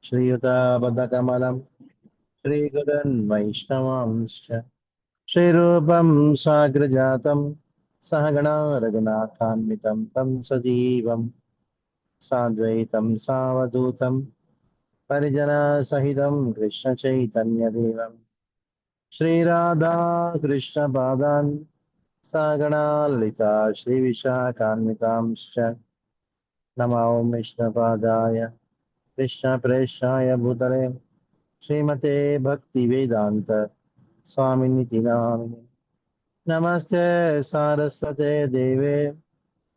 श्रीयुतापदकमलं श्रीगुरन् वैष्णवांश्च श्रीरूपं साग्रजातं सहगणा रघुनाथान्वितं तं सजीवं साद्वैतं सावधूतं परिजनसहितं कृष्णचैतन्यदेवं श्रीराधा कृष्णपादान् सहगणा ललिता श्रीविशाखान्वितांश्च नमो विष्णुपादाय कृष्णप्रेष्ठाय भूतले श्रीमते भक्तिवेदान्त स्वामिनिति नामिने नमस्ते सारस्वते देवे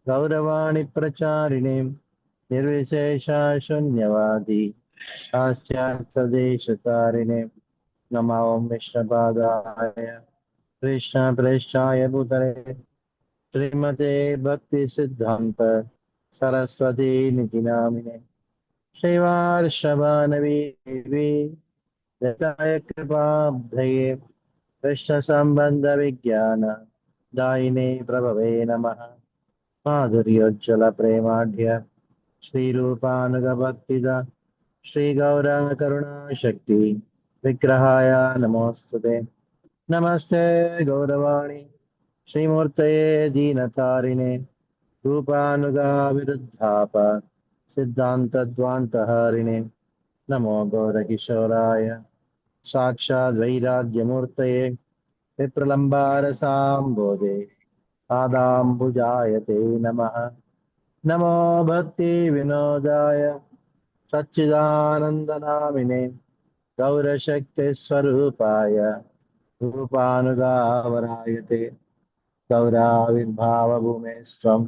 गौरवाणि प्रचारिणे निर्विशेषा शून्यवादी पाश्चात्यदेशतारिणे नमो विष्णुपादाय कृष्णप्रेष्ठाय भूतले श्रीमते भक्तिसिद्धान्त सरस्वती निति नामिने श्रीवार्षभानवी देवी यताय कृपाब्धये कृष्णसम्बन्धविज्ञान दायिने प्रभवे नमः माधुर्योज्ज्वलप्रेमाढ्य श्रीरूपानुगभक्तिदा श्रीगौरकरुणाशक्ति विग्रहाय नमोऽस्तुते नमस्ते गौरवाणि श्रीमूर्तये दीनतारिणे रूपानुगाविरुद्धाप सिद्धान्तद्वान्तहारिणे नमो गौरकिशोराय साक्षाद्वैराग्यमूर्तये विप्रलम्बारसाम्बोधे पादाम्बुजायते नमः नमो भक्तिविनोदाय सच्चिदानन्दनामिने गौरशक्तिस्वरूपाय रूपानुगावरायते गौराविर्भावभूमे स्वं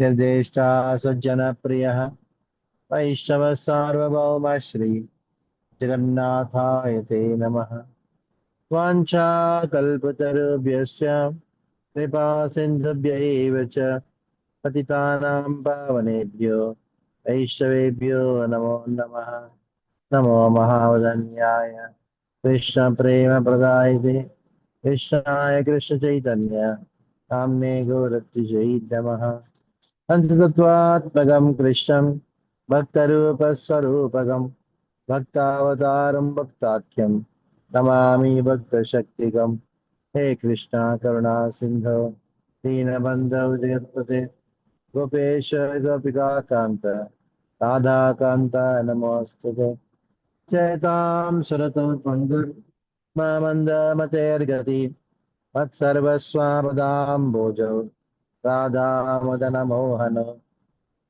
निर्देष्टा सज्जनप्रियः वैष्णवः सार्वभौम श्री जगन्नाथाय ते नमः वाञ्छाकल्पतरुभ्यश्च कृपा सिन्धुभ्य एव च पतितानां पावनेभ्यो वैष्णवेभ्यो नमो नमः नमो महावदन्याय कृष्णप्रेमप्रदायते कृष्णाय कृष्णचैतन्य नाम्ने गौरत्रिजै नमः पञ्चतत्त्वात्मकं कृष्णं भक्तरूपस्वरूपकं भक्तावतारं भक्ताख्यं नमामि भक्तशक्तिकं हे कृष्णा करुणा सिन्धो दीनबन्धो जगत्पते गोपेश गोपिकान्त राधाकान्त नमोऽस्तुते जयतां सुरतं पुण्डुर्ममन्दमतेर्गति मत्सर्वस्वापदाम्बोजौ राधामदनमोहनो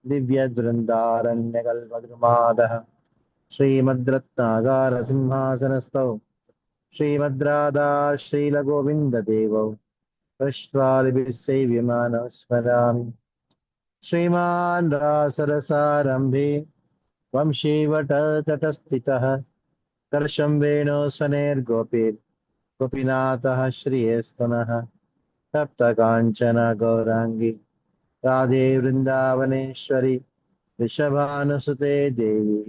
दिव्यदृन्दारण्यकल्पद्रुमादः श्रीमद्रत्नागारसिंहासनस्थौ श्रीमद्राधा श्रीलगोविन्ददेवौ पृष्ट्वालिभिः सेव्यमानः स्मरामि श्रीमान् रासरसारम्भे वंशीवटतटस्थितः कर्षं वेणुस्वनैर्गोपीनाथः श्रियस्तनः तप्तकाञ्चन गौराङ्गी राधे वृन्दावनेश्वरि वृषभानुसुते देवी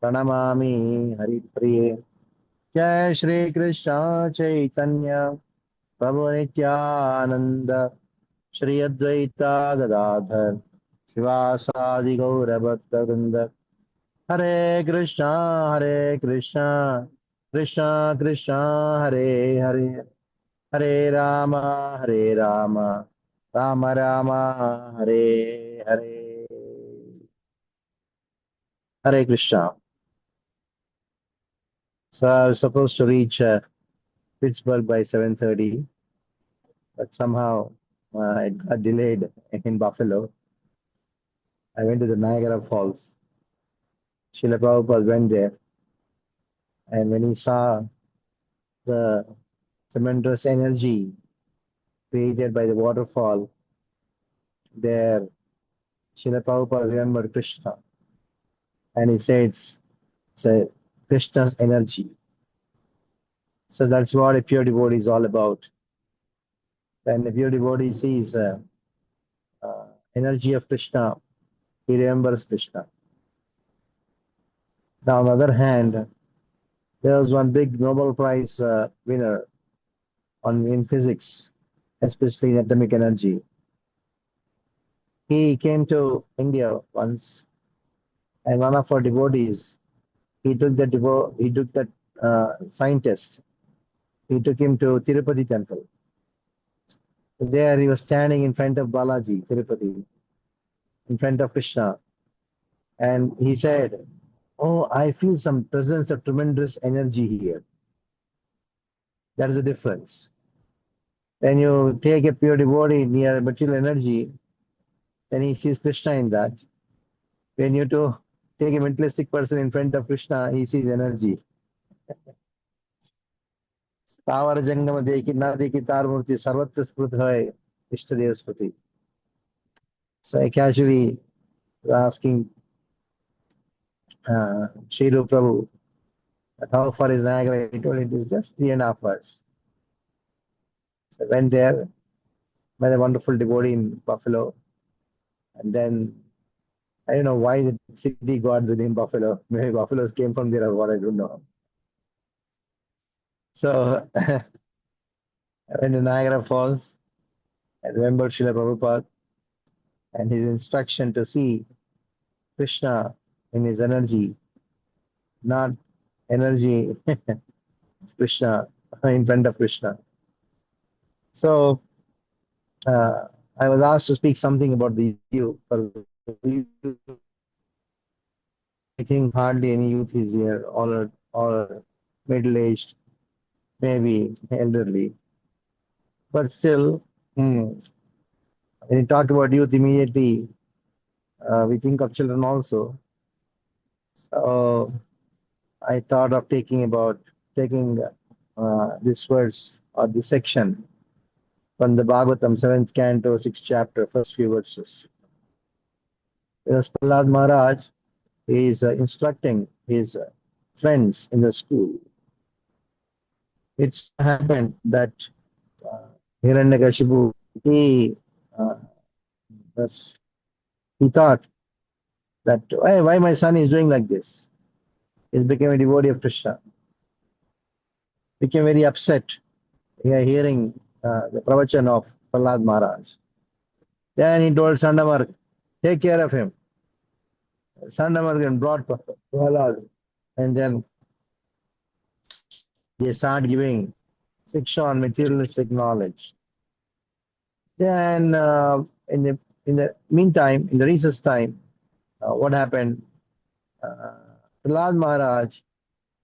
प्रणमामि हरिप्रिये जय श्री कृष्ण चैतन्य प्रभु नित्यानंद श्री अद्वैता गदाधर शिवासादि गौरभक्तवृंद हरे Krishna Krishna Krishna Hare Hare Hare Ram Ram Ram Hare Hare Hare Krishna. So I was supposed to reach Pittsburgh by 7:30, but somehow it got delayed in Buffalo. I went to the Niagara Falls. Srila Prabhupada went there, and when he saw the tremendous energy created by the waterfall there, Srila Prabhupada remembered Krishna, and he said it's a Krishna's energy. So that's what a pure devotee is all about. When a pure devotee sees energy of Krishna, he remembers Krishna. Now, on the other hand, there was one big Nobel Prize winner in physics, especially in atomic energy. He came to India once, and one of our devotees he took that scientist. He took him to Tirupati temple. There he was standing in front of Balaji, Tirupati, in front of Krishna. And he said, "Oh, I feel some presence of tremendous energy here." That is the difference. When you take a pure devotee near material energy, then he sees Krishna in that. When you take a mentalistic person in front of Krishna, he sees energy. स्थावर जंगम देखी ना देखी तार मूर्ति सर्वत्र स्फुट है इष्ट देव स्मृति. So I casually was asking Shriru Prabhu that how far is Niagara. He told it is just 3.5 hours. So I went there, met a wonderful devotee in Buffalo, and then I don't know why the city got the name Buffalo. Maybe buffaloes came from there or what, I don't know. So I went to Niagara Falls. I remembered Srila Prabhupada and his instruction to see Krishna in his energy, not energy Krishna in front of Krishna. So I was asked to speak something about the youth. I think hardly any youth is here, all middle-aged, maybe elderly. But still, when you talk about youth, immediately we think of children also. So I thought of taking this verse or this section from the Bhagavatam, 7th canto, 6th chapter, first few verses. Because Prahlad Maharaj is instructing his friends in the school. It's happened that Hiranyakashipu, he thought that why my son is doing like this. He's become a devotee of Krishna. Became very upset hearing the pravachan of Prahlad Maharaj. Then he told Sandamarg, take care of him. Sandamarg brought Prahlad, and then they start giving Siksha on materialistic knowledge. Then in the meantime, in the recess time, what happened? Prahlad Maharaj,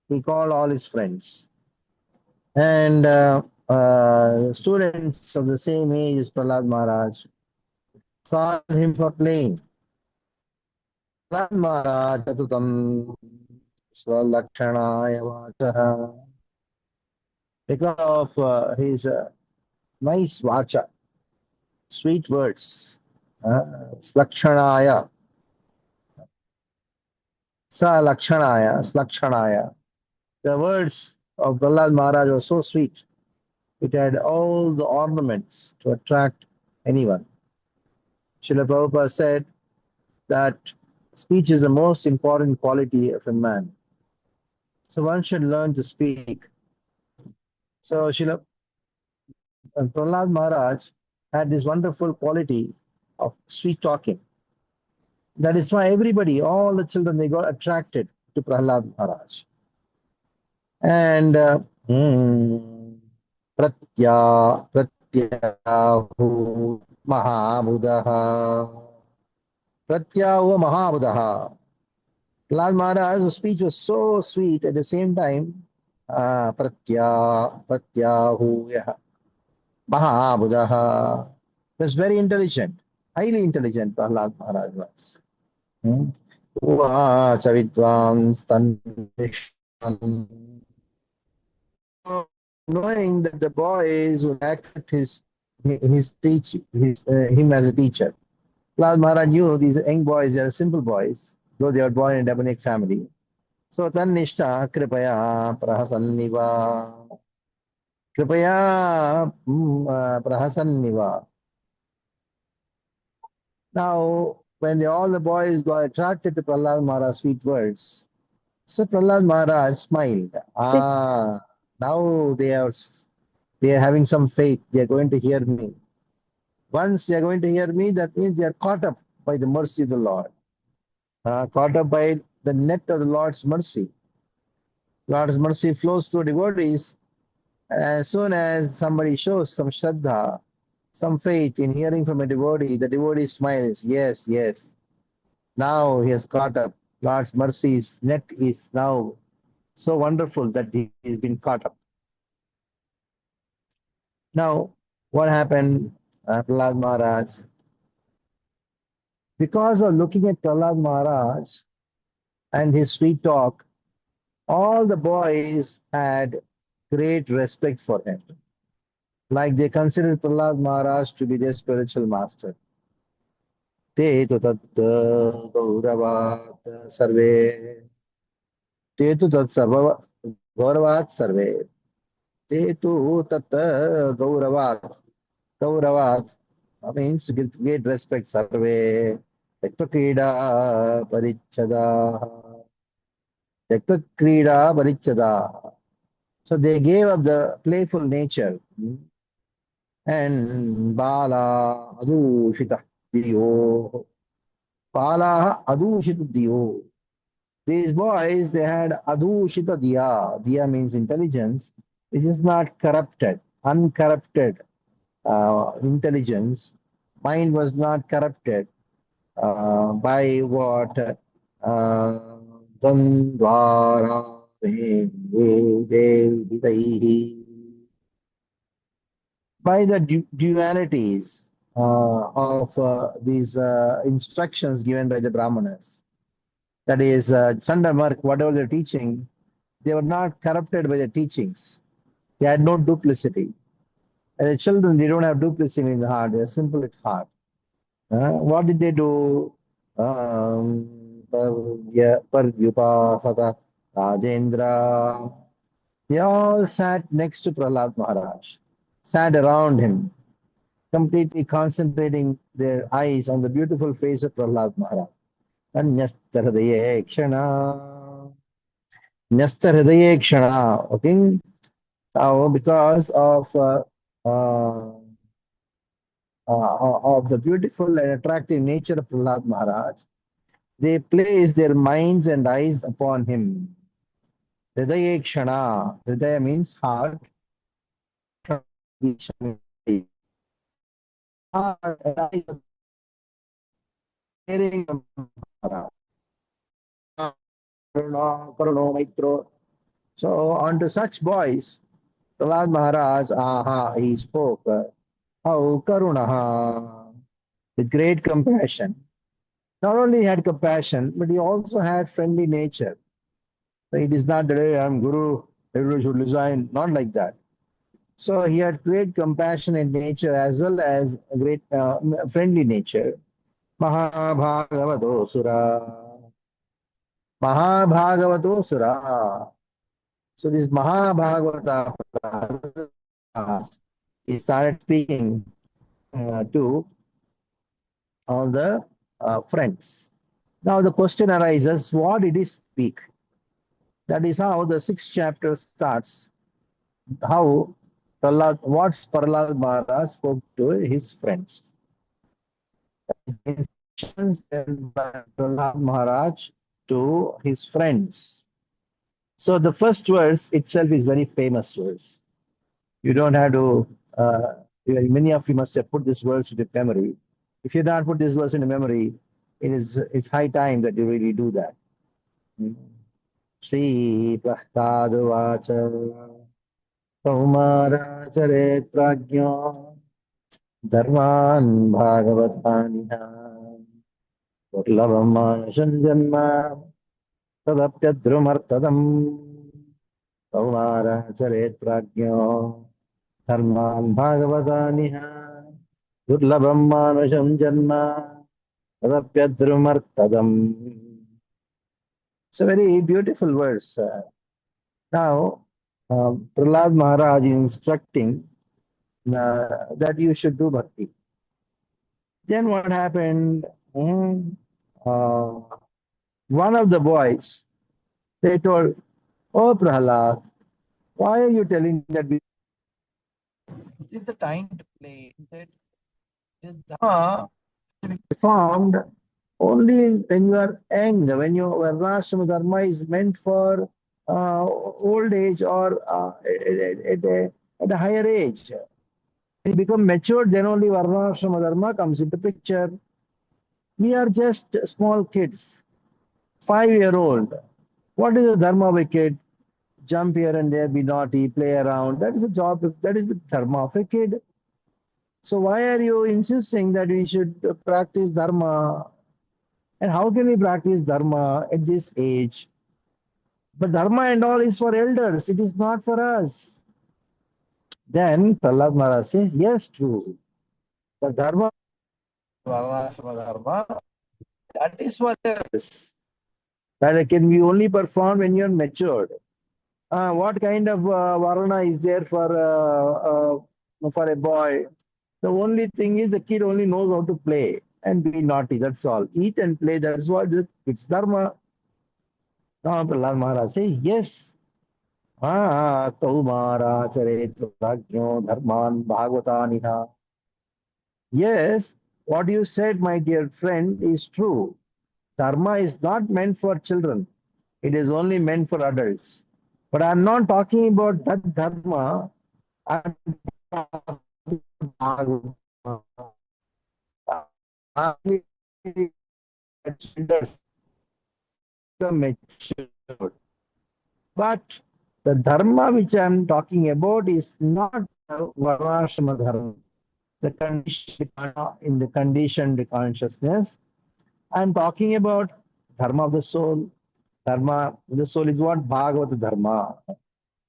he called all his friends. And students of the same age as Prahlad Maharaj called him for playing. Prahlad Maharaj atutam swalakshanaya vachaha. Because of his nice vacha, sweet words, slakshanaya, slakshanaya. The words of Prahlad Maharaj were so sweet. It had all the ornaments to attract anyone. Srila Prabhupada said that speech is the most important quality of a man. So one should learn to speak. So Srila Prahlad Maharaj had this wonderful quality of sweet talking. That is why everybody, all the children, they got attracted to Prahlad Maharaj. And Pratyahu Mahabudaha. Pratyahu Mahabudaha. Prahlad Maharaj's speech was so sweet at the same time. Pratyahu Mahabudaha. Was very intelligent, highly intelligent Prahlad Maharaj was. Uvacha Vidvans Tanishtan. Knowing that the boys would accept him as a teacher. Prahlad Maharaj knew these young boys, they are simple boys, though they were born in a demonic family. So Tanishta Kripaya Prahasanniva. Kripaya Prahasanniva. Now, when all the boys got attracted to Prahlad Maharaj's sweet words, so Prahlad Maharaj smiled. Now they are having some faith. They are going to hear me. Once they are going to hear me, that means they are caught up by the mercy of the Lord. Caught up by the net of the Lord's mercy. Lord's mercy flows through devotees. And as soon as somebody shows some shraddha, some faith in hearing from a devotee, the devotee smiles. Yes, yes. Now he has caught up. Lord's mercy's net is now so wonderful that he has been caught up. Now, what happened, Prahlad Maharaj? Because of looking at Prahlad Maharaj and his sweet talk, all the boys had great respect for him. Like they considered Prahlad Maharaj to be their spiritual master. Te tu tat gauravat sarve. Te tu tat sarva gauravat sarve. Te tu tat gauravat. Gauravat means great respect sarve. Tekta krida parichada. Tekta krida parichada. So they gave up the playful nature. And Bala Adushita Diyo. Bala Adushita Diyo. These boys, they had Adushita Diya. Diya means intelligence, which is not corrupted, uncorrupted intelligence. Mind was not corrupted by what? Dandvara by the dualities of these instructions given by the Brahmanas. That is, Chandamark, whatever they're teaching, they were not corrupted by the teachings. They had no duplicity. As the children, they don't have duplicity in the heart. They're simple at heart. What did they do? Paryupasata Rajendra. They all sat next to Prahlad Maharaj, sat around him, completely concentrating their eyes on the beautiful face of Prahlad Maharaj. Anyastar Hridaye Kshana. Nyastar Hridaye Kshana. Okay? So, because of the beautiful and attractive nature of Prahlad Maharaj, they place their minds and eyes upon him. Hridaye Kshana. Hridaya means heart. Heart and eyes of caring Maharaj. Karuno Maitro. So, unto such boys, Prahlad Maharaj, he spoke. How Karunaha, with great compassion. Not only he had compassion, but he also had friendly nature. So it is not that hey, I'm Guru, everyone should resign, not like that. So he had great compassion and nature as well as a great friendly nature. Mahabhagavato Sura. Mahabhagavato Sura. So this Mahabhagavata, he started speaking to all the friends. Now the question arises, what did he speak? That is how the sixth chapter starts. How what Prahlad Maharaj spoke to his friends. Instructions by Prahlad Maharaj to his friends. So the first verse itself is very famous verse. You don't have to, many of you must have put this verse into memory. If you don't put this verse into memory, it's high time that you really do that. Shri Prahlad Kaumaracharet prajna dharman bhagavataniha durlabam manushan janma tadapyadrumartadam Kaumaracharet prajna dharman bhagavataniha durlabam manushan janma tadapyadrumartadam. It's a very beautiful verse. Now, Prahlad Maharaj is instructing that you should do bhakti. Then what happened? One of the boys, they told, "Oh Prahlad, why are you telling that we This is the time to play that this dharma formed only when you are young, when you Varnashram dharma is meant for old age or at a higher age. When you become matured, then only Varnashrama Dharma comes into picture. We are just small kids, 5-year-old. What is the Dharma of a kid? Jump here and there, be naughty, play around. That is the job, that is the Dharma of a kid. So why are you insisting that we should practice Dharma? And how can we practice Dharma at this age? But Dharma and all is for elders, it is not for us. Then Prahlad Maharaj says, yes, true. The Dharma Varnashrama Dharma, that is for is that it can be only performed when you are matured. What kind of varna is there for a boy? The only thing is the kid only knows how to play and be naughty. That's all. Eat and play. That's what it's dharma. Now Prahlad Maharaj says, yes. Kaumara charet prajño dharman bhagavataniha. Yes, what you said, my dear friend, is true. Dharma is not meant for children. It is only meant for adults. But I'm not talking about that dharma. I'm talking about elders become matured. But the dharma which I'm talking about is not the varnashrama dharma, the condition in the conditioned consciousness. I'm talking about dharma of the soul. Dharma of the soul is what? Bhagavad Dharma.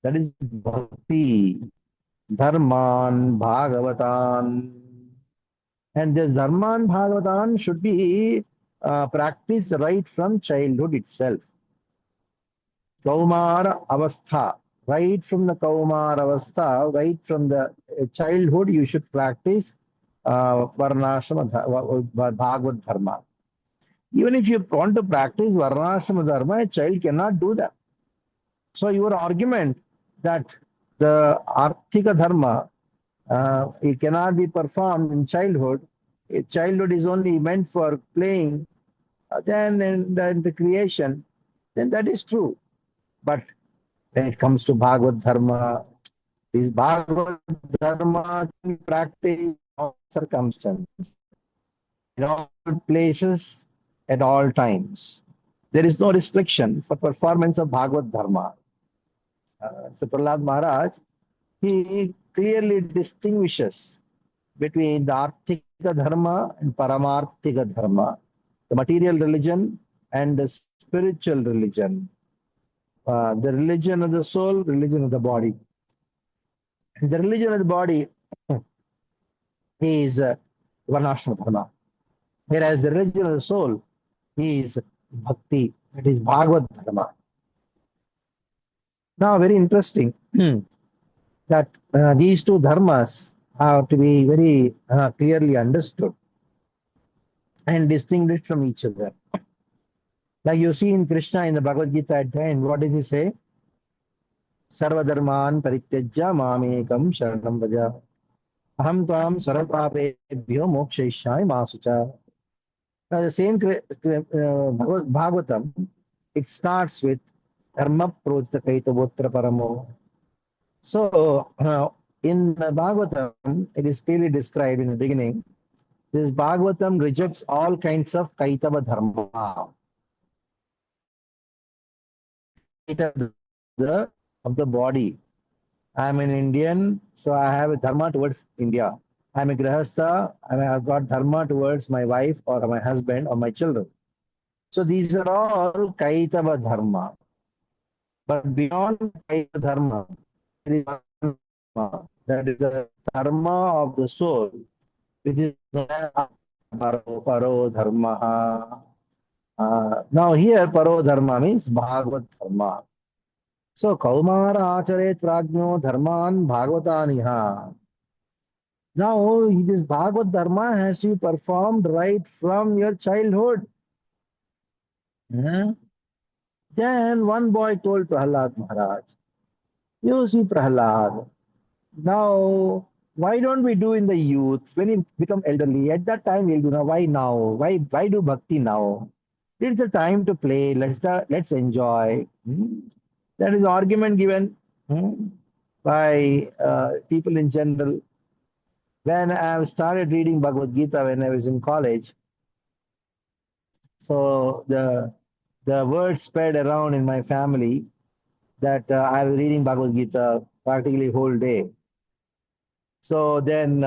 That is bhakti. Dharman Bhagavatan. And this Dharman Bhagavatan should be practiced right from childhood itself. Kaumara Avastha. Right from the Kaumara Avastha, right from the childhood, you should practice Varnashrama Bhagavad Dharma. Even if you want to practice Varnashrama Dharma, a child cannot do that. So your argument that the Arthika Dharma it cannot be performed in childhood. If childhood is only meant for playing, then in the creation, then that is true. But when it comes to Bhagavad Dharma, this Bhagavad Dharma can be practiced in all circumstances, in all places, at all times. There is no restriction for performance of Bhagavad Dharma. So Prahlad Maharaj, he clearly distinguishes between the Arthika Dharma and Paramarthika Dharma, the material religion and the spiritual religion, the religion of the soul, religion of the body. And the religion of the body is Varnashrama Dharma, whereas the religion of the soul is Bhakti, it is Bhagavad Dharma. Now, very interesting that these two dharmas have to be very clearly understood and distinguished from each other. Like you see in Krishna in the Bhagavad Gita at the end, what does he say? Sarva dharman parityajya mamekam sharanam vaja. Aham tvam sarvapapebhyo mokshayishyami masucha. Now the same Bhagavatam, it starts with dharma projita kaitavotra paramo. So in the Bhagavatam, it is clearly described in the beginning. This Bhagavatam rejects all kinds of kaitava dharma. Of the body. I am an Indian, so I have a dharma towards India. I am a grahastha, I have got dharma towards my wife or my husband or my children. So these are all kaitava dharma. But beyond kaitava dharma, there is one dharma, that is the dharma of the soul, which is paro dharma. Now here paro dharma means Bhagavad dharma. So Kaumara Acharet Prajño Dharman Bhagavataniha. Now this Bhagavad Dharma has to be performed right from your childhood. Then one boy told Prahlad Maharaj, you see Prahlad, now why don't we do in the youth when you become elderly? At that time we'll do now. Why now? Why do bhakti now? It's a time to play. Let's enjoy. That is argument given by people in general. When I started reading Bhagavad Gita when I was in college, so the word spread around in my family that I was reading Bhagavad Gita practically whole day. So then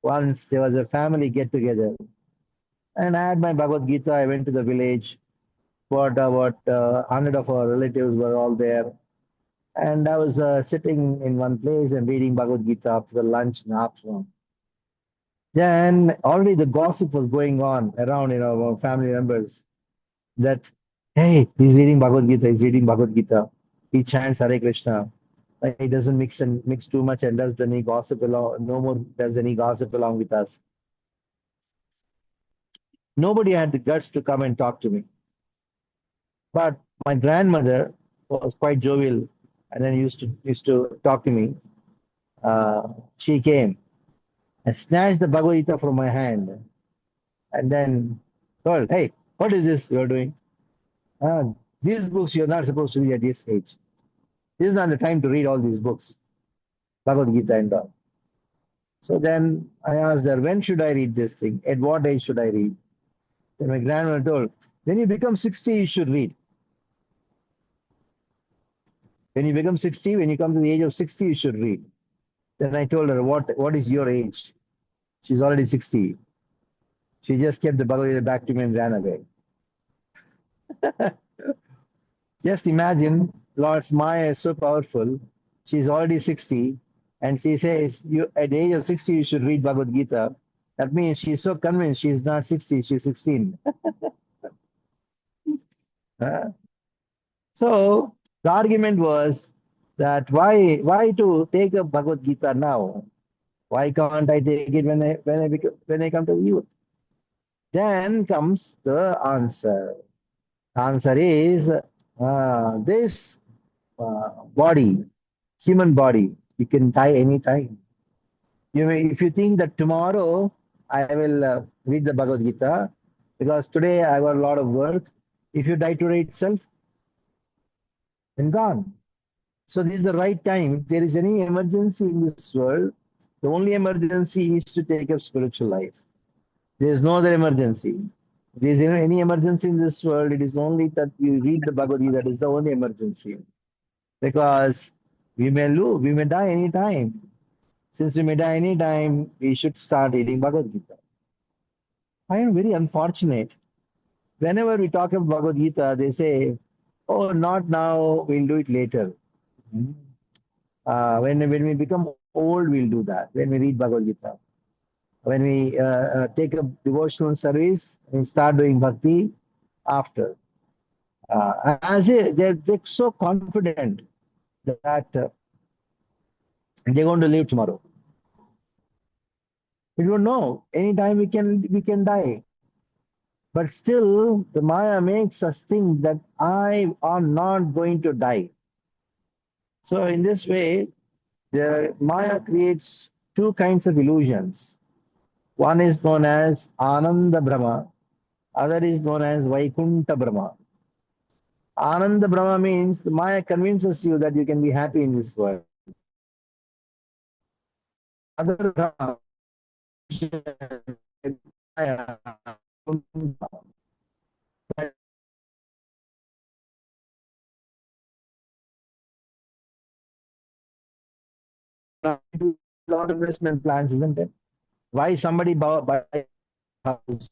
once there was a family get together, and I had my Bhagavad Gita. I went to the village. What 100 of our relatives were all there, and I was sitting in one place and reading Bhagavad Gita after the lunch in the afternoon. Then already the gossip was going on around, our family members that, hey, he's reading Bhagavad Gita, he's reading Bhagavad Gita. He chants Hare Krishna. Like, he doesn't mix too much and does any gossip along, no more does any gossip along with us. Nobody had the guts to come and talk to me. But my grandmother was quite jovial and then used to talk to me. She came and snatched the Bhagavad Gita from my hand and then told, hey, what is this you're doing? These books you're not supposed to read at this age. This is not the time to read all these books, Bhagavad Gita and all. So then I asked her, when should I read this thing? At what age should I read? Then my grandmother told, when you become 60, you should read. When you become 60, when you come to the age of 60, you should read. Then I told her, what is your age? She's already 60. She just kept the Bhagavad Gita back to me and ran away. Just imagine, Lord's Maya is so powerful. She's already 60, and she says, "You at the age of 60, you should read Bhagavad Gita." That means she's so convinced she's not 60, she's 16. So the argument was that why to take a Bhagavad Gita now? Why can't I take it when I come to the youth? Then comes the answer. The answer is this body, human body, you can die anytime. If you think that tomorrow I will read the Bhagavad Gita, because today I got a lot of work. If you die today itself, then gone. So this is the right time. If there is any emergency in this world, the only emergency is to take up spiritual life. There is no other emergency. If there is any emergency in this world, it is only that you read the Bhagavad Gita. That is the only emergency. Because we may lose, we may die anytime. Since we may die anytime, we should start reading Bhagavad Gita. I am very unfortunate. Whenever we talk about Bhagavad Gita, they say, oh, not now, we'll do it later. When we become old, we'll do that. When we read Bhagavad Gita. When we take a devotional service, we start doing Bhakti after. They're so confident that they're going to live tomorrow. We don't know. Anytime we can die. But still, the Maya makes us think that I am not going to die. So in this way, the Maya creates two kinds of illusions. One is known as Ananda Brahma, other is known as Vaikunta Brahma. Ananda Brahma means the Maya convinces you that you can be happy in this world. Other Brahma, a lot of investment plans, isn't it? Why somebody buy a house?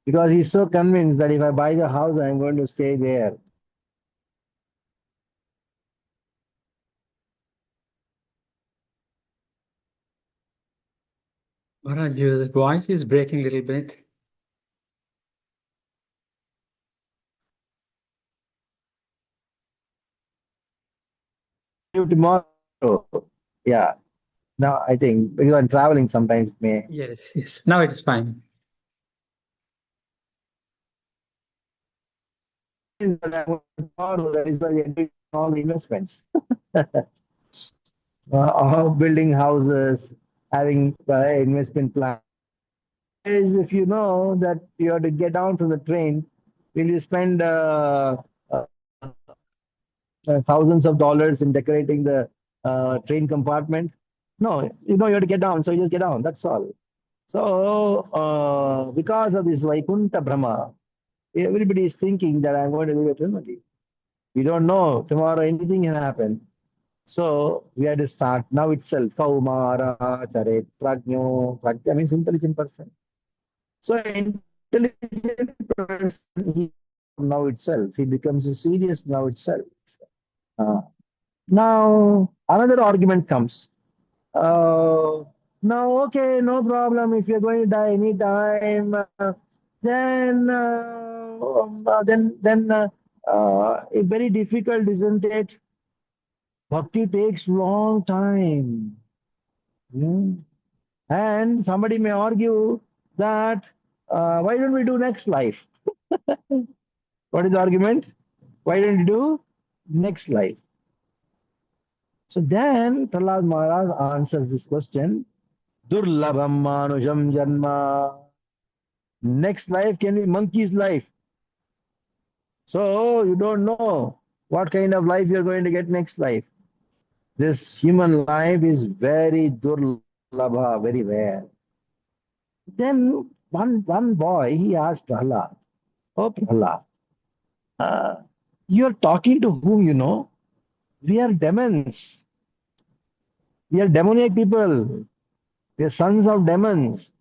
Because he's so convinced that if I buy the house, I'm going to stay there. Maharaj, your voice is breaking a little bit. Tomorrow, yeah. Now I think because I'm traveling sometimes it may. Yes. Now it is fine. That is why they're doing all the investments. Building houses, having investment plans. If you know that you have to get down from the train, will you spend thousands of dollars in decorating the train compartment. No, you have to get down, so you just get down. That's all. So, because of this Vaikunta Brahma, everybody is thinking that I'm going to live eternally. We don't know. Tomorrow anything can happen. So, we had to start now itself. Kaumara, Charet, Prajno. Prajna means intelligent person. So, intelligent person, now itself, he becomes a serious now itself. Uh, Now, another argument comes. Now, okay, no problem. If you're going to die anytime, it's very difficult, isn't it? Bhakti takes long time. Hmm. And somebody may argue that why don't we do next life? What is the argument? Why don't you do next life? So then Prahlad Maharaj answers this question. Durlabham manujam janma. Next life can be monkey's life. So you don't know what kind of life you're going to get next life. This human life is very durlabha, very rare. Then one boy, he asked Prahlad, oh Prahlad, uh, you're talking to whom, We are demons. We are demoniac people. We are sons of demons.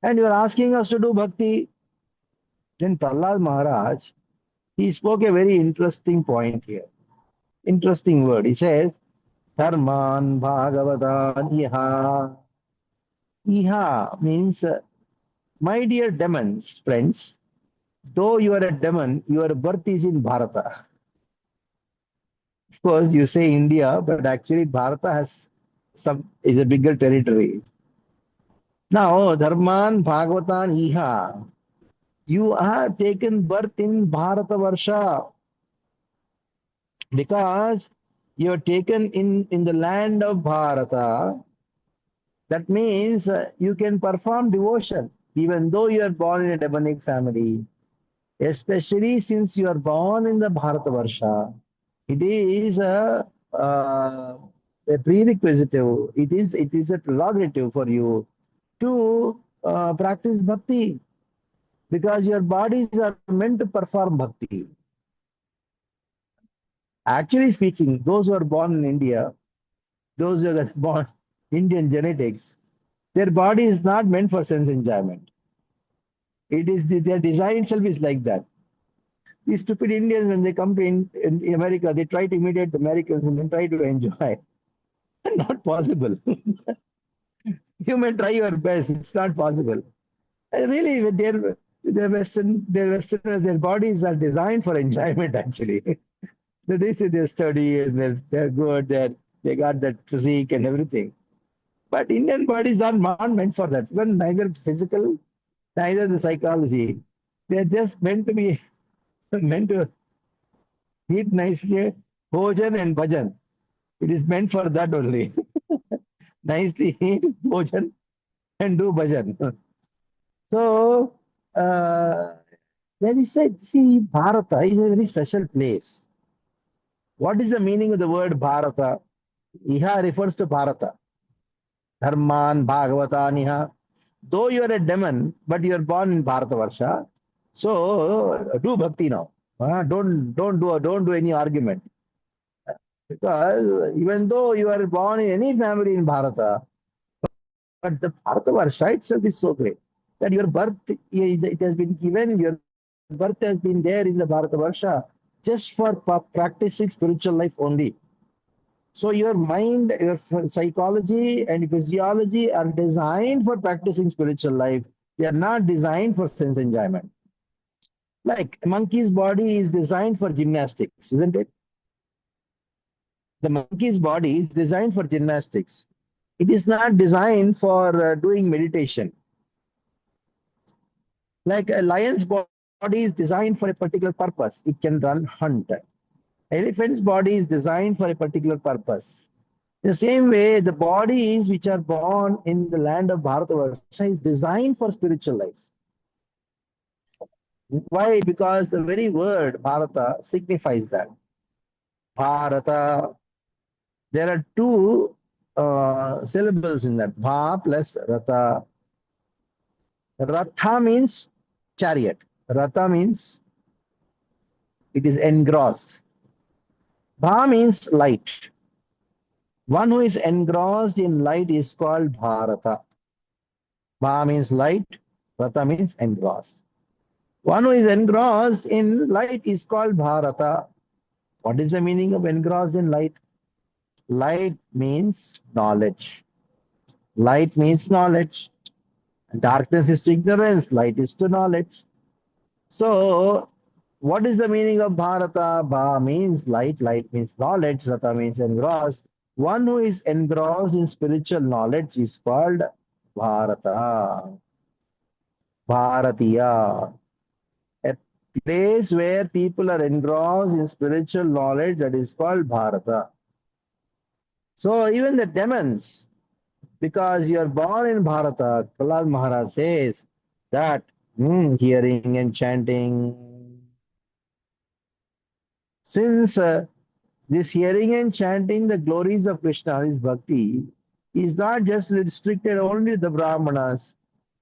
And you are asking us to do bhakti. Then Prahlad Maharaj, he spoke a very interesting point here. Interesting word. He says, Dharman Bhagavadan Iha. Iha means, my dear demons, friends, though you are a demon, your birth is in Bharata. Of course, you say India, but actually Bharata is a bigger territory. Now, Dharman Bhagavatan Iha. You have taken birth in Bharata Varsha because you are taken in the land of Bharata. That means you can perform devotion even though you are born in a demonic family, especially since you are born in the Bharata Varsha. It is a prerequisite. It is a prerogative for you to practice bhakti because your bodies are meant to perform bhakti. Actually speaking, those who are born in India, those who are born Indian genetics, their body is not meant for sense enjoyment. It is their design itself is like that. These stupid Indians, when they come to in America, they try to imitate the Americans and then try to enjoy. Not possible. You may try your best. It's not possible. And really, with their Westerners, their bodies are designed for enjoyment. Actually, so they say they study and they're good. They got that physique and everything. But Indian bodies are not meant for that. Well, neither physical, neither the psychology. They're just meant to be meant to eat nicely, bhojan and bhajan. It is meant for that only. Nicely eat bhojan and do bhajan. So then he said, see, Bharata is a very special place. What is the meaning of the word Bharata? Iha refers to Bharata. Dharman, Bhagavata, Niha. Though you are a demon, but you are born in Bharata Varsha, so do bhakti now. Don't do any argument. Because even though you are born in any family in Bharata, but the Bharata Varsha itself is so great that your birth it has been given, your birth has been there in the Bharata Varsha just for practicing spiritual life only. So your mind, your psychology and physiology are designed for practicing spiritual life. They are not designed for sense enjoyment. Like a monkey's body is designed for gymnastics, isn't it? The monkey's body is designed for gymnastics. It is not designed for doing meditation. Like a lion's body is designed for a particular purpose. It can run, hunt. Elephant's body is designed for a particular purpose. The same way, the bodies which are born in the land of Bharatavarsha is designed for spiritual life. Why? Because the very word Bharata signifies that. Bharata. There are two syllables in that. Bha plus Rata. Ratha means chariot. Rata means it is engrossed. Bha means light. One who is engrossed in light is called Bharata. Bha means light. Rata means engrossed. One who is engrossed in light is called Bharata. What is the meaning of engrossed in light? Light means knowledge. Light means knowledge. Darkness is to ignorance. Light is to knowledge. So, what is the meaning of Bharata? Bha means light. Light means knowledge. Rata means engrossed. One who is engrossed in spiritual knowledge is called Bharata. Bharatiya. A place where people are engrossed in spiritual knowledge, that is called Bharata. So even the demons, because you are born in Bharata, Prahlad Maharaj says that hearing and chanting. Since this hearing and chanting the glories of Krishna, this bhakti, is not just restricted only to the Brahmanas,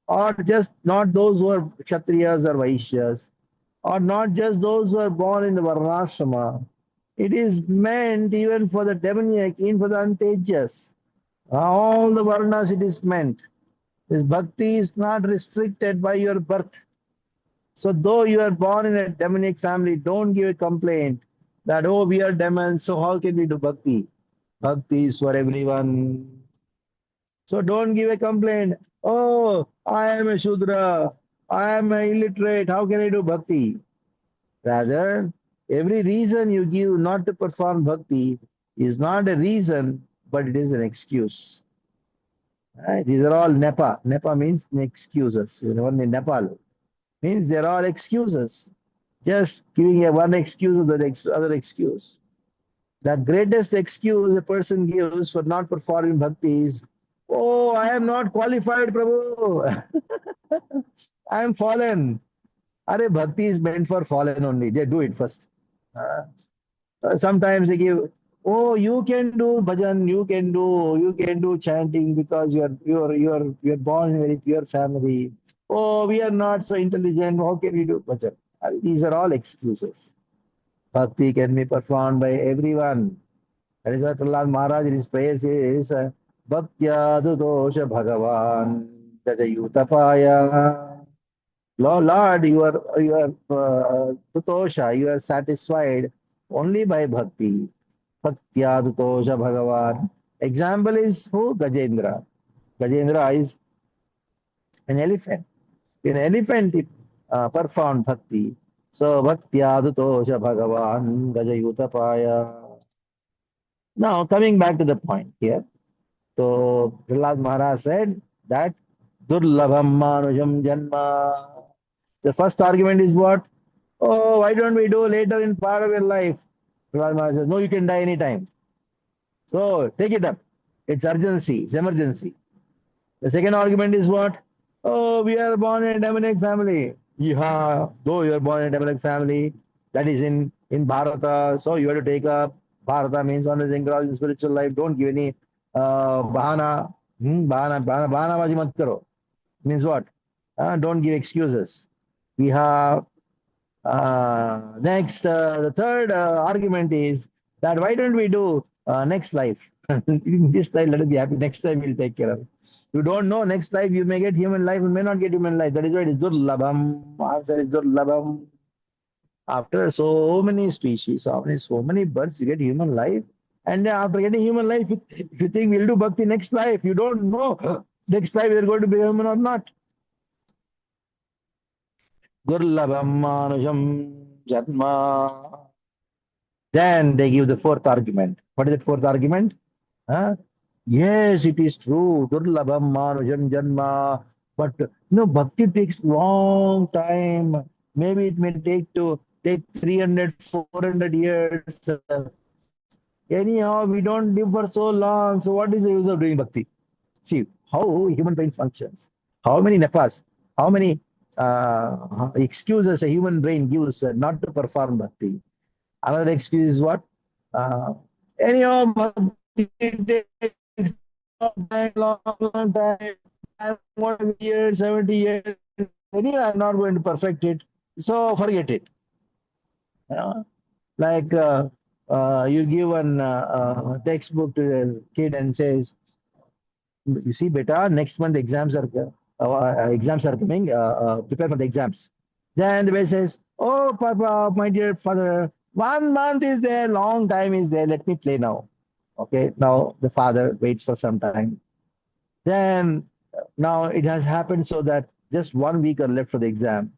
or just not those who are Kshatriyas or Vaishyas, or not just those who are born in the Varnashrama. It is meant even for the demoniac, even for the Antejas. All the Varnas it is meant. This bhakti is not restricted by your birth. So though you are born in a demonic family, don't give a complaint that, oh, we are demons, so how can we do bhakti? Bhakti is for everyone. So don't give a complaint. Oh, I am a Shudra. I am illiterate. How can I do bhakti? Rather, every reason you give not to perform bhakti is not a reason, but it is an excuse. Right? These are all nepa. Nepa means excuses. You know, in Nepal means there are excuses. Just giving a one excuse or the other excuse. The greatest excuse a person gives for not performing bhakti is, oh, I am not qualified, Prabhu. I am fallen. Are bhakti is meant for fallen only. They do it first. Sometimes they give, oh, you can do bhajan, you can do chanting because you're born in a very pure family. Oh, we are not so intelligent. How can we do bhajan? These are all excuses. Bhakti can be performed by everyone. That is why Prahlad Maharaj in his prayer says, Bhaktya dudosha bhagavan dajayutapaya. Lord, you are tutosha, you are satisfied only by bhakti. Bhaktya tutosha bhagavan. Example is who? Gajendra. Gajendra is an elephant. An elephant performed bhakti. So Bhaktya tutosha bhagavan dajayutapaya. Now coming back to the point here. So Prahlad Maharaj said that Durlabham Manujam Janma. The first argument is what? Oh, why don't we do later in part of your life? Prahlad Maharaj says, no, you can die anytime. So take it up. It's urgency, it's emergency. The second argument is what? Oh, we are born in a demonic family. Yeah, though you are born in a demonic family, that is in Bharata, so you have to take up. Bharata means always engrossed in spiritual life. Don't give any bahana. Bahana baji mat karo. Means what? Don't give excuses. We have next, the third argument is that why don't we do next life? In this life, let us be happy. Next time we'll take care of it. You don't know. Next life you may get human life, you may not get human life. That is why it is durlabham. Answer is durlabham. After so many species, so many births, you get human life. And then after getting human life, if you think we'll do bhakti next life, you don't know next life you're going to be human or not. Durlabham manujam janma. Then they give the fourth argument. What is that fourth argument? Huh? Yes, it is true. Durlabham manujam janma. But bhakti takes long time. Maybe it may take 300, 400 years. Anyhow, we don't live for so long. So what is the use of doing bhakti? See how human brain functions. How many nepas, how many excuses a human brain gives not to perform bhakti. Another excuse is what? Uh, anyhow, Bhakti takes long time, 1 year, 70 years. Anyway, I'm not going to perfect it. So forget it. Uh, like you give an textbook to the kid and says, you see, beta, next month exams are coming. Prepare for the exams. Then the boy says, "Oh, Papa, my dear father, 1 month is there, long time is there. Let me play now." Okay, now the father waits for some time. Then now it has happened so that just 1 week are left for the exam.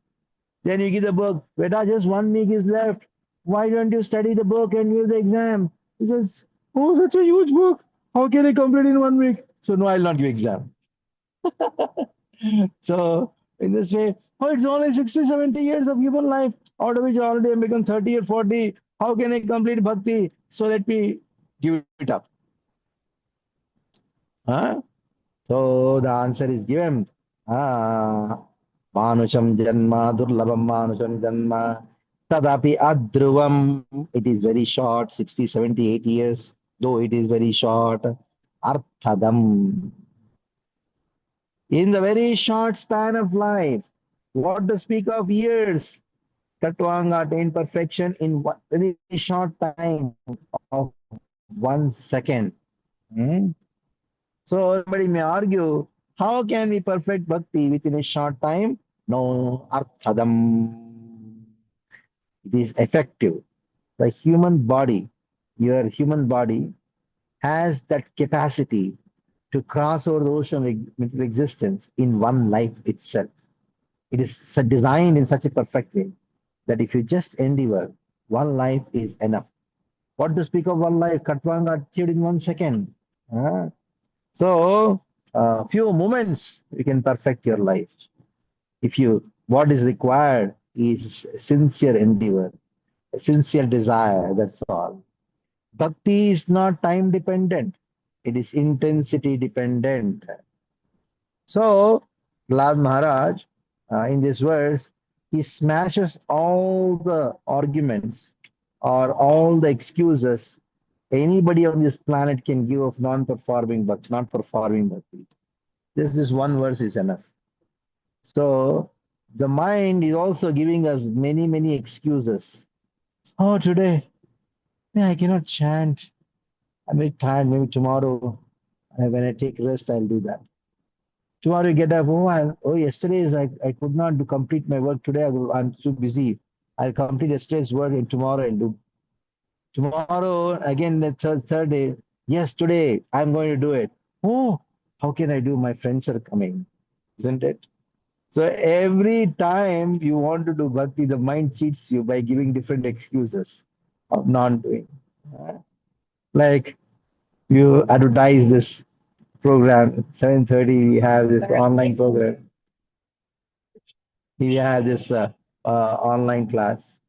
Then you give the book, beta, just 1 week is left. Why don't you study the book and give the exam? He says, "Oh, such a huge book. How can I complete in 1 week?" So no, I'll not give exam. So in this way, oh, it's only 60, 70 years of human life, out of which already I've become 30 or 40. How can I complete bhakti? So let me give it up. Huh? So the answer is given. Ah, Manusham Janma, Durlabam Manusham Janma, Tadapi Adruvam. It is very short, 60, 70, 80 years, though it is very short. Arthadam. In the very short span of life, what to speak of years? Katwang attained perfection in very short time of 1 second. Hmm? So somebody may argue, how can we perfect bhakti within a short time? No, arthadam. It is effective. The human body, your human body, has that capacity to cross over the ocean of existence in one life itself. It is designed in such a perfect way that if you just endeavor, one life is enough. What to speak of one life? Katwanga achieved in 1 second. Huh? So, few moments you can perfect your life. If you, what is required is sincere endeavor, a sincere desire. That's all. Bhakti is not time dependent; it is intensity dependent. So, Prahlad Maharaj, in this verse, he smashes all the arguments or all the excuses anybody on this planet can give of non-performing bhakti, not performing bhakti. This one verse is enough. So, the mind is also giving us many, many excuses. Oh, today, yeah, I cannot chant. I'm very tired. Maybe tomorrow, when I take rest, I'll do that. Tomorrow you get up, yesterday I could not complete my work today. I'm too busy. I'll complete yesterday's work and tomorrow I'll do. Tomorrow, again, the third day, yes, today I'm going to do it. Oh, how can I do? My friends are coming, isn't it? So every time you want to do bhakti, the mind cheats you by giving different excuses of non-doing. Like you advertise this program, 7:30, we have this online program. We have this online class.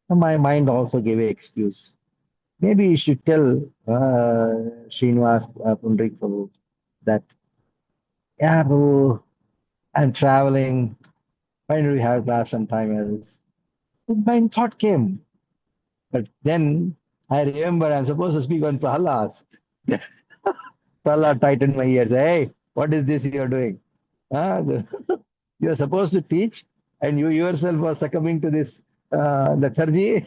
My mind also gave an excuse. Maybe you should tell Srinivas Pundrik Prabhu that, yeah, Prabhu, I'm traveling. Why don't we have class sometime else? My thought came. But then I remember I'm supposed to speak on Prahlad. Prahlad tightened my ears. Hey, what is this you're doing? You're supposed to teach, and you yourself are succumbing to this lethargy.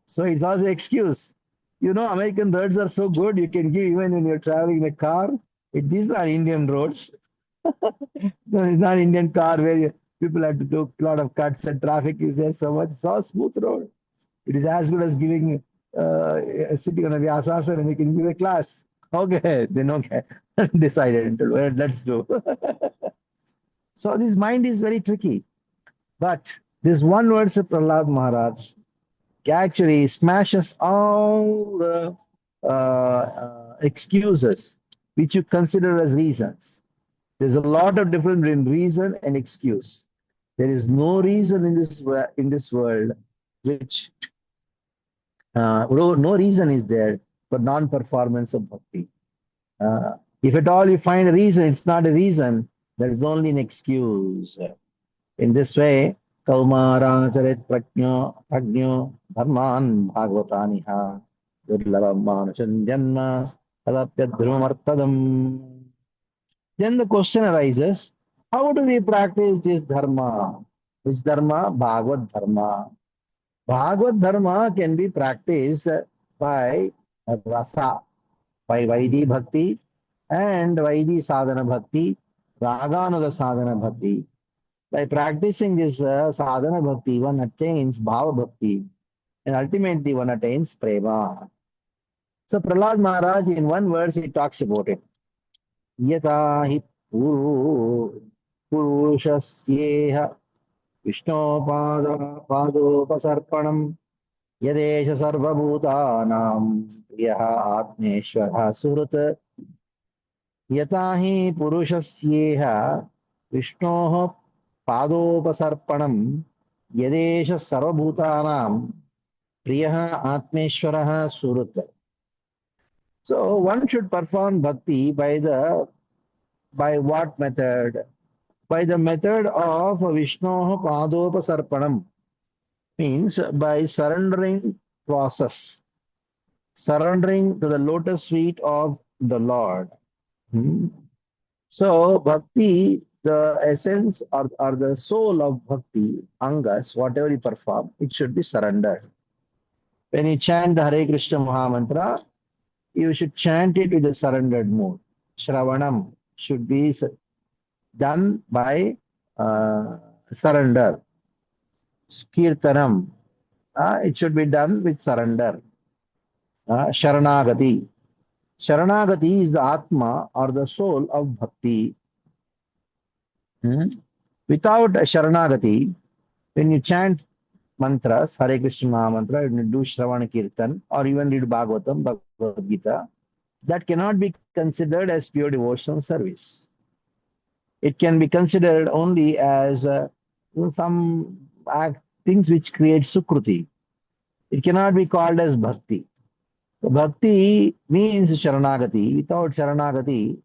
So it's also an excuse. You know, American roads are so good, you can give even when you're traveling in the car. These are Indian roads. No, it's not Indian car where people have to do a lot of cuts and traffic is there so much. It's all smooth road. It is as good as giving sitting on a Vyasasana and you can give a class. Okay, then okay. Decided, let's do. So this mind is very tricky. But this one verse of Prahlad Maharaj actually smashes all the excuses which you consider as reasons. There's a lot of difference between reason and excuse. There is no reason in this world which no reason is there for non-performance of bhakti. If at all you find a reason, it's not a reason. There is only an excuse. In this way, Kaumara Charit Prajno Dharman Bhagavataniha. durlabam manushan janma tadapyadhrumartadam. Then the question arises, how do we practice this dharma? Which dharma? Bhagavad dharma. Bhagavad dharma can be practiced by rasa, by Vaidhi bhakti and Vaidhi sadhana bhakti, Raganuga sadhana bhakti. By practicing this sadhana bhakti, one attains bhava bhakti and ultimately one attains prema. So Prahlad Maharaj, in one verse, he talks about it. Yata hi purushasyeha Vishnopadopasarpanam Yadesha sarvabhutanam priyaha atmeshwara surat Yatahi purushasyeha Vishnoho padopasarpanam Yadesha sarvabhutanam priyaha atmeshwara surat. So one should perform bhakti by what method? By the method of Vishnoho padopasarpanam, means by surrendering process, surrendering to the lotus feet of the Lord. Hmm. So bhakti, the essence or the soul of bhakti, angas, whatever you perform, it should be surrendered. When you chant the Hare Krishna Mahamantra, you should chant it with a surrendered mood. Shravanam should be done by surrender. Kirtanam, it should be done with surrender. Sharanagati. Sharanagati is the Atma or the soul of bhakti. Hmm. Without Sharanagati, when you chant mantras, Hare Krishna Maha Mantra, when you do Shravana Kirtan, or even read Bhagavatam, Bhagavad Gita, that cannot be considered as pure devotional service. It can be considered only as some things which create sukruti. It cannot be called as bhakti. So bhakti means Sharanagati. Without Sharanagati,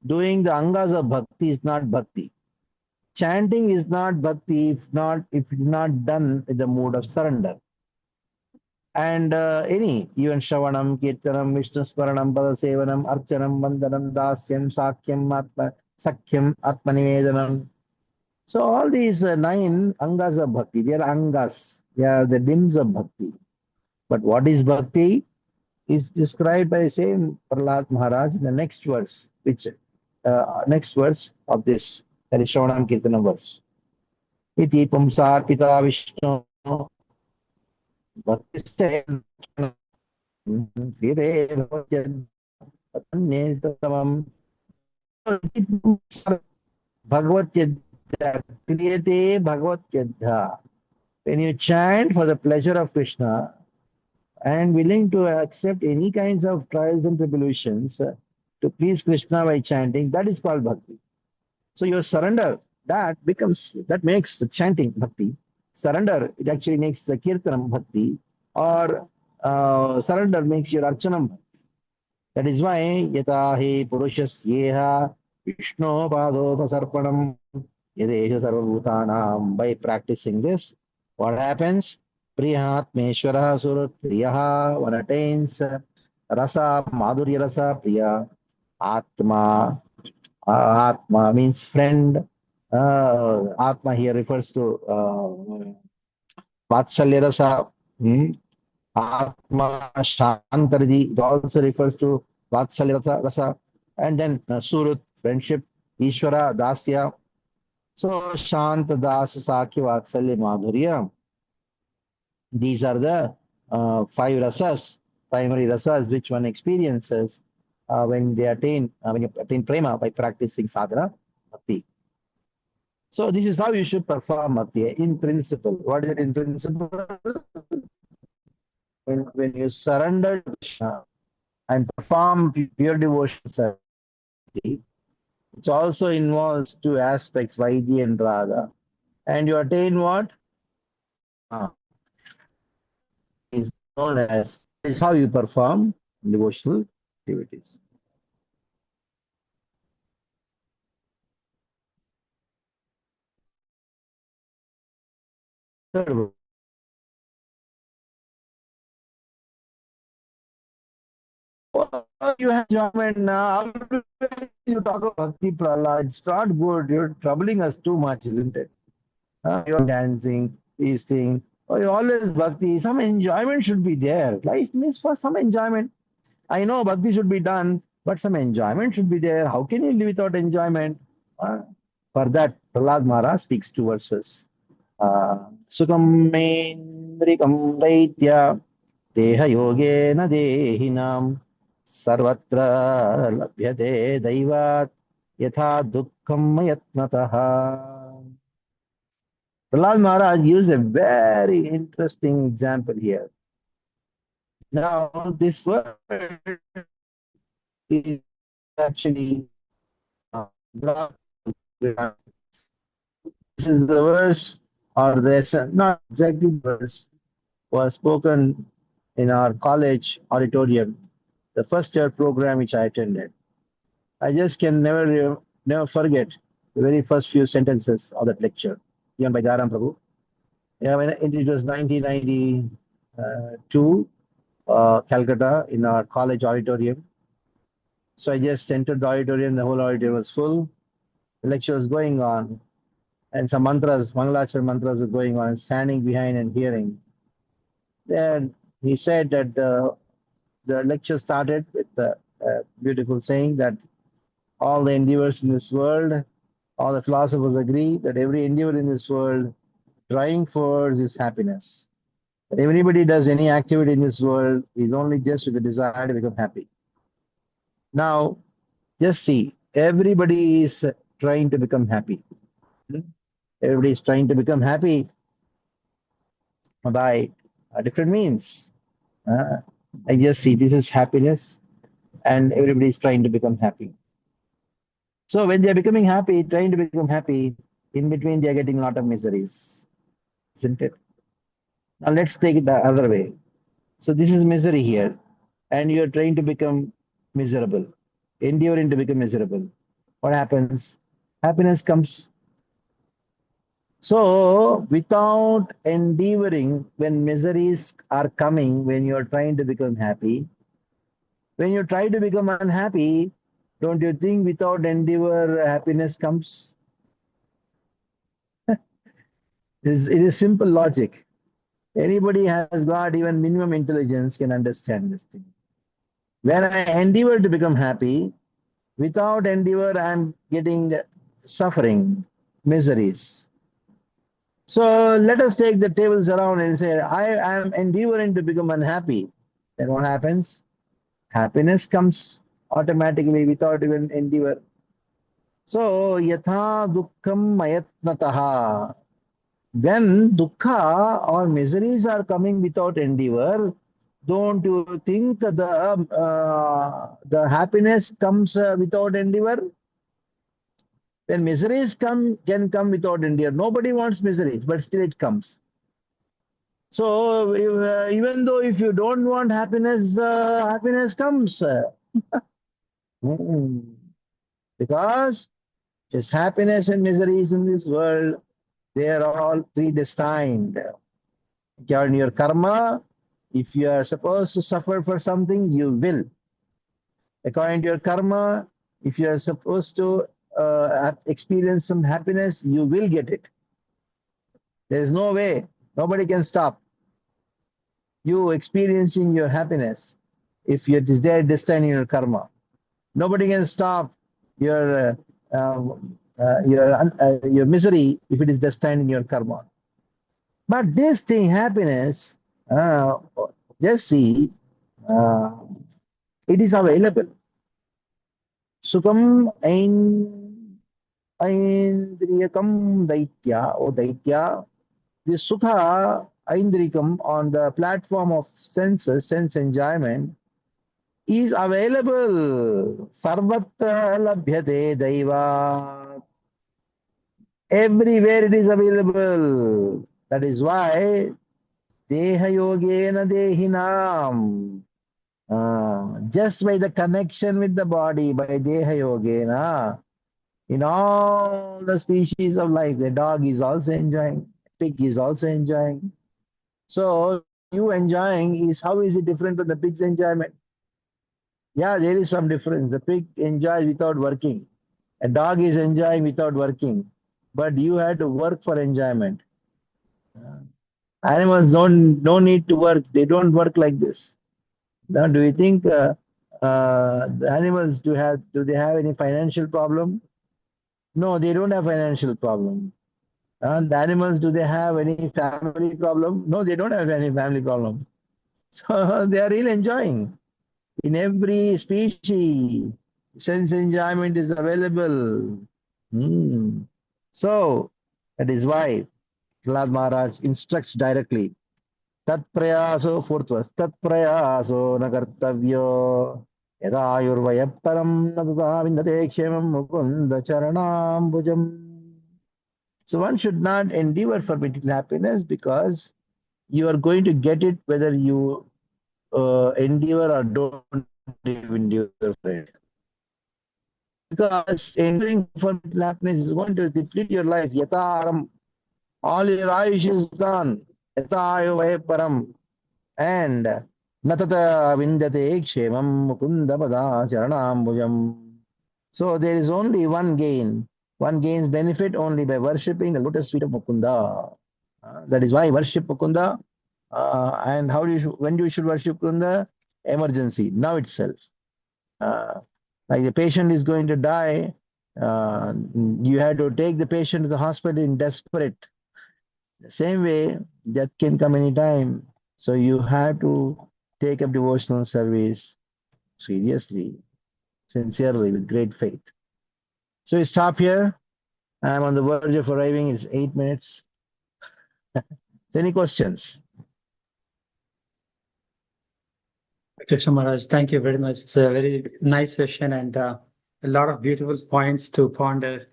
doing the angas of bhakti is not bhakti. Chanting is not bhakti if it is not done in the mood of surrender. And even Shravanam, Kirtanam, Vishnu Sparanam, Padasevanam, Archanam, Vandanam, Dasyam, Sakyam, Atmanivedanam. So all these nine angas of bhakti, they are angas. They are the limbs of bhakti. But what is bhakti is described by the same Prahlad Maharaj in the next verse, which next verse of this, that is Shravanam Kirtanam verse. Iti pumsar pita Vishnu bhakti Bhagavad Kriyate Bhagavad. When you chant for the pleasure of Krishna and willing to accept any kinds of trials and tribulations to please Krishna by chanting, that is called bhakti. So your surrender, that makes the chanting bhakti. Surrender, it actually makes the kirtanam bhakti, or surrender makes your archanam. That is why yatahi purushasyeha Vishnu padopasarpanam yadesha sarvabhutanam. By practicing this, what happens? Priyahatmeshwara surat priyaha, one attains rasa, madhurya rasa, priya, atma. Atma means friend. Atma here refers to vatsalya rasa. Atma Shantarji, it also refers to Vatsalya Rasa, and then Surut, friendship, Ishvara, Dasya. So Shanta, Das, Sakya, Vatsalya, Madhurya. These are the five rasas, primary rasas, which one experiences when you attain prema by practicing sadhana bhakti. So this is how you should perform bhakti in principle. What is it in principle? When you surrender to Krishna and perform pure devotion service, which also involves two aspects, Vaidhi and Raga. And you attain what? Is known as is how you perform devotional activities. Third Oh, you have enjoyment now. You talk about Bhakti, Prahlad. It's not good. You're troubling us too much, isn't it? You're dancing, feasting. Oh, you always Bhakti. Some enjoyment should be there. Life needs for some enjoyment. I know Bhakti should be done, but some enjoyment should be there. How can you live without enjoyment? For that, Prahlad Maharaj speaks two verses. Sukam mendrikam daitya deha yogena dehinam sarvatra labhyate daivat yatha dukkham yatnataha. Prahlad Maharaj gives a very interesting example here. Now, this word is actually brought. This is the verse, or the not exactly the verse, was spoken in our college auditorium, the first year program which I attended. I just can never forget the very first few sentences of that lecture given by Dharam Prabhu. Yeah, when it was 1992, Calcutta, in our college auditorium. So I just entered the auditorium, the whole auditorium was full. The lecture was going on, and some mantras, Mangalachar mantras were going on, and standing behind and hearing. Then he said that the lecture started with the beautiful saying that all the endeavors in this world, all the philosophers agree that every endeavor in this world trying for is happiness. If anybody does any activity in this world, is only just with the desire to become happy. Now, just see, everybody is trying to become happy. Everybody is trying to become happy by different means. I just see this is happiness, and everybody is trying to become happy. So when they are becoming happy, trying to become happy, in between they are getting a lot of miseries, isn't it? Now let's take it the other way. So this is misery here, and you are trying to become miserable, enduring to become miserable. What happens? Happiness comes. So without endeavoring, when miseries are coming, when you are trying to become happy, when you try to become unhappy, don't you think without endeavor happiness comes? It is simple logic. Anybody has got even minimum intelligence can understand this thing. When I endeavor to become happy, without endeavor, I'm getting suffering, miseries. So let us take the tables around and say, I am endeavoring to become unhappy. Then what happens? Happiness comes automatically without even endeavor. So, yatha dukkham mayatnataha. When dukkha or miseries are coming without endeavor, don't you think the happiness comes without endeavor? When miseries can come without endeavor. Nobody wants miseries, but still it comes. So even though if you don't want happiness, happiness comes. Mm. Because just happiness and miseries in this world, they are all predestined. In your karma, if you are supposed to suffer for something, you will. According to your karma, if you are supposed to experience some happiness, you will get it. There is no way. Nobody can stop you experiencing your happiness if it is there destined in your karma. Nobody can stop your your misery if it is destined in your karma. But this thing, happiness, uh, just see, uh, it is available. Sukam Aindriyakam Daitya, or Daitya, the Sukha Aindrikam on the platform of senses, sense enjoyment, is available. Sarvatra labhyate daiva. Everywhere it is available. That is why Deha Yogena Dehinam. Just by the connection with the body, by Deha Yogena, in all the species of life, the dog is also enjoying, pig is also enjoying. So you enjoying is, how is it different from the pig's enjoyment? Yeah, there is some difference. The pig enjoys without working. A dog is enjoying without working. But you had to work for enjoyment. Animals don't need to work. They don't work like this. Now, do you think the animals do they have any financial problem? No, they don't have financial problem. The animals, do they have any family problem? No, they don't have any family problem. So they are really enjoying. In every species, sense enjoyment is available. Hmm. So that is why Prahlad Maharaj instructs directly. Tat prayaso, fourth verse. Tat prayaso nakartavyo yadayurvayaparam nadata vindate kshemam mukunda charanambujam. So one should not endeavor for material happiness because you are going to get it whether you endeavor or don't endeavor for it. Because enduring for material happiness is going to deplete your life. Yataram, all your ayush is gone. Yatayo param. And natata vindate kshemam mukunda pada charanambujam. So there is only one gain. One gains benefit only by worshipping the lotus feet of Mukunda. That is why worship Mukunda. And how do you when you should worship Mukunda? Emergency, now itself. Like the patient is going to die, you had to take the patient to the hospital in desperate. The same way, death can come anytime. So you have to take up devotional service seriously, sincerely, with great faith. So we stop here. I'm on the verge of arriving. It's 8 minutes. Any questions? Krishna Maharaj, thank you very much. It's a very nice session and a lot of beautiful points to ponder.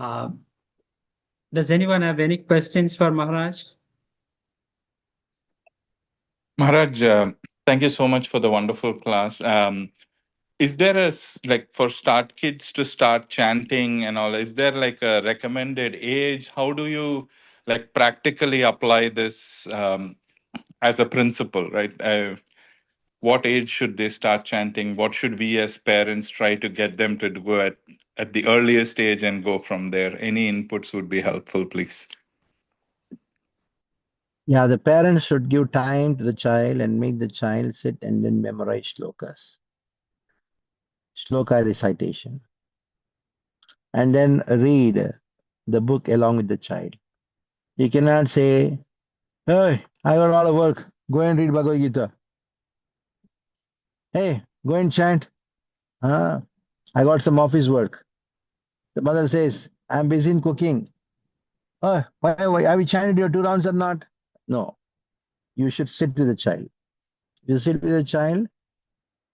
Does anyone have any questions for Maharaj? Maharaj, thank you so much for the wonderful class. Is there like for start kids to start chanting and all, is there like a recommended age? How do you like practically apply this as a principle, right? What age should they start chanting? What should we as parents try to get them to go at the earliest age and go from there? Any inputs would be helpful, please. Yeah, the parents should give time to the child and make the child sit and then memorize shlokas. Shloka recitation. And then read the book along with the child. You cannot say, hey, I got a lot of work. Go and read Bhagavad Gita. Hey, go and chant. I got some office work. The mother says, I'm busy in cooking. Oh, why have you chanted your 2 rounds or not? No, you should sit with the child. If you sit with the child,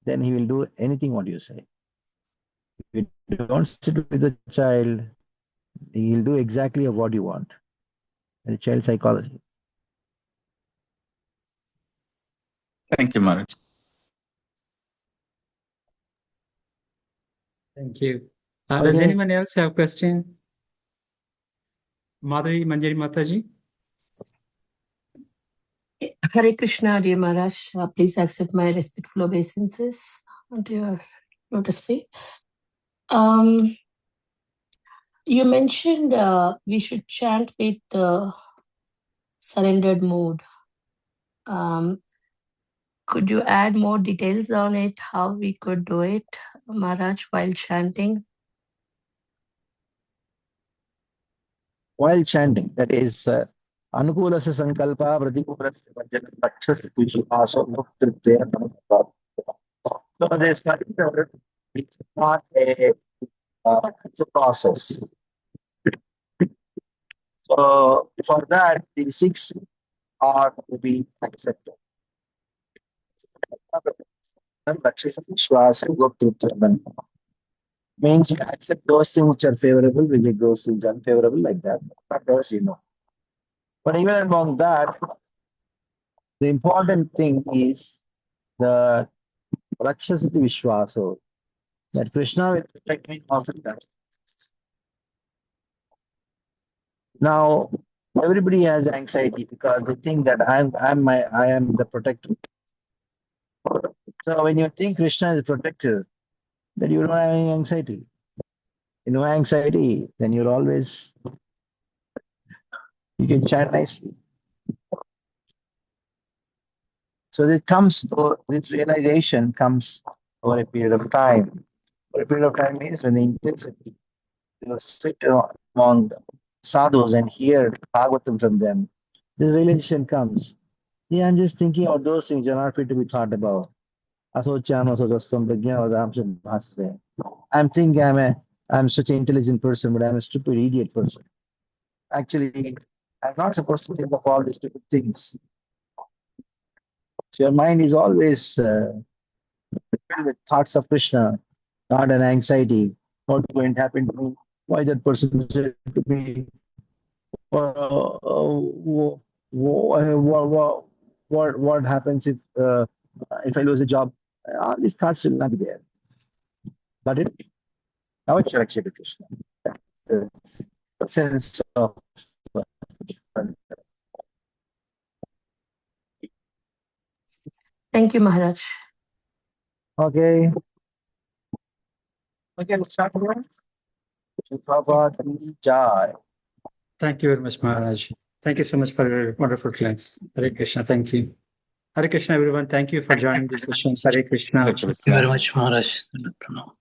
then he will do anything what you say. If you don't sit with the child, he'll do exactly what you want. The child psychology. Thank you, Maharaj. Thank you. Does Okay. anyone else have a question? Madhuri Manjari Mataji? Hare Krishna, dear Maharaj. Please accept my respectful obeisances onto your lotus feet. You mentioned we should chant with surrendered mood. Could you add more details on it, how we could do it, Maharaj, while chanting? While chanting, that is Anukulasa Sankalpa Pratikurasya Vajjana Rakshasya Vishwaso Muktrite Namaskar. So they study it's not it's a process. So for that, the 6 are to be accepted. Rakshasa Vishwasa Muktrite means you accept those things which are favorable, reject those things unfavorable, like that. Others, you know. But even among that, the important thing is the Rakshasati Vishwaso, that Krishna will protect me of that. Now, everybody has anxiety because they think that I am the protector. So when you think Krishna is a protector, then you don't have any anxiety. No anxiety, then you can chant nicely. So this realization comes over a period of time. Over a period of time means when the intensity, you sit among sadhus and hear Bhagavatam from them, this realization comes. Yeah, I'm just thinking of those things that are not fit to be thought about. I'm thinking I'm such an intelligent person, but I'm a stupid idiot person. Actually, I'm not supposed to think of all these stupid things. So your mind is always filled with thoughts of Krishna, not an anxiety. What's going to happen to me? Why that person said to me? What happens if I lose a job? All these thoughts will not be there. But it Avacharak Krishna. The sense of Thank you, Maharaj. okay. Okay, let's start again. Prabhupada ki Jai. Thank you very much, Maharaj. Thank you so much for your wonderful class. Hare Krishna. Thank you. Hare Krishna, everyone. Thank you for joining this session. Hare Krishna. Hare Thank you Krishna. very much, Maharaj. Pranam.